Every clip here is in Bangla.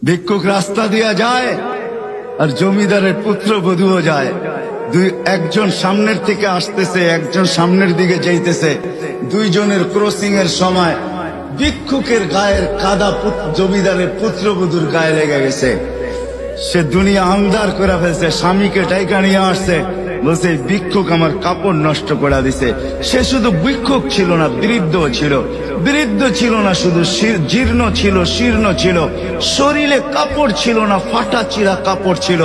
ভিক্ষুক রাস্তা দিয়া যায় আর জমিদারের পুত্রবধূও যায়। একজন সামনের থেকে আসতেছে, একজন সামনের দিকে যাইতেছে। দুইজনের ক্রসিং এর সময় ভিক্ষুকের গায়ের কাদা জমিদারের পুত্রবধূর গায়ে লেগে গেছে। সে দুনিয়া আন্ধার করে ফেলছে, স্বামীকে টাইকা নিয়ে আসছে, বলছে ভিক্ষুক আমার কাপড় নষ্ট করে দিছে। সে শুধু ভিক্ষুক ছিল না, বৃদ্ধ ছিল। বৃদ্ধ ছিল না শুধু, জীর্ণ ছিল, শীর্ণ ছিল। শরীরে কাপড় ছিল না, ফাটা চিরা কাপড় ছিল।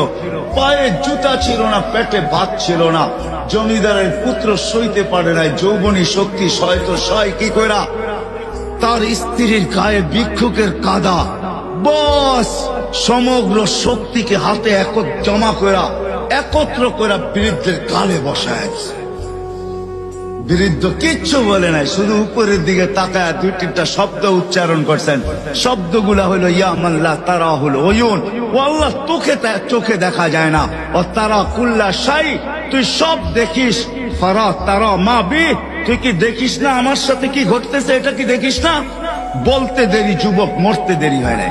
পায়ে জুতা ছিল না, পেটে ভাত ছিল না। জমিদারের পুত্র সইতে পারে নাই, যৌবনী শক্তি সয় তো সয় কি কইরা। তার স্ত্রীর গায়ে ভিক্ষুকের কাদা, বস সমগ্র শক্তিকে হাতে জমা করা, একত্র করা বৃদ্ধের গালে বসায়। বৃদ্ধ কিচ্ছু বলে নাই, শুধু উপরের দিকে তাকায় দুই তিনটা শব্দ উচ্চারণ করছেন। শব্দগুলা হলো ইয়া মাল্লাহ তারা হলো ওয়ুন, ও আল্লাহ চোখে দেখা যায় না। ও তারা কুল্লা শাই, তুই সব দেখিস। ফারা তারা মা বি, তুই কি দেখিস না আমার সাথে কি ঘটতেছে, এটা কি দেখিস না? বলতে দেরি যুবক, মরতে দেরি হয় না।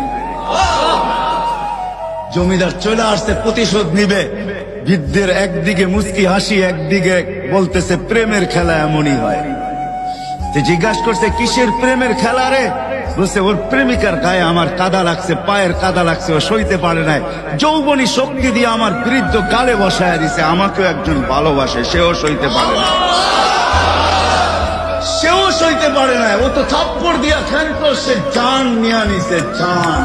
জমিদার চলে আসছে, প্রতিশোধ নিবে। বৃদ্ধের একদিকে মুস্কি হাসি, একদিকে বলতেছে প্রেমের খেলা এমনই হয়। জিজ্ঞাসা করছে কিসের প্রেমের খেলা রে? বলছে ওর প্রেমিকার গায়ে আমার কাদা লাগছে, পায়ের কাদা লাগছে, ও সইতে পারে নাই। যৌবনী শক্তি দিয়ে আমার বৃদ্ধ গালে বসায় দিছে। আমাকেও একজন ভালোবাসে, সেও সইতে পারে না, সেও সইতে পারে না। ও তো থাপ্পড় দিয়া খেলতো, সে জান নিয়ে নিছে, জান।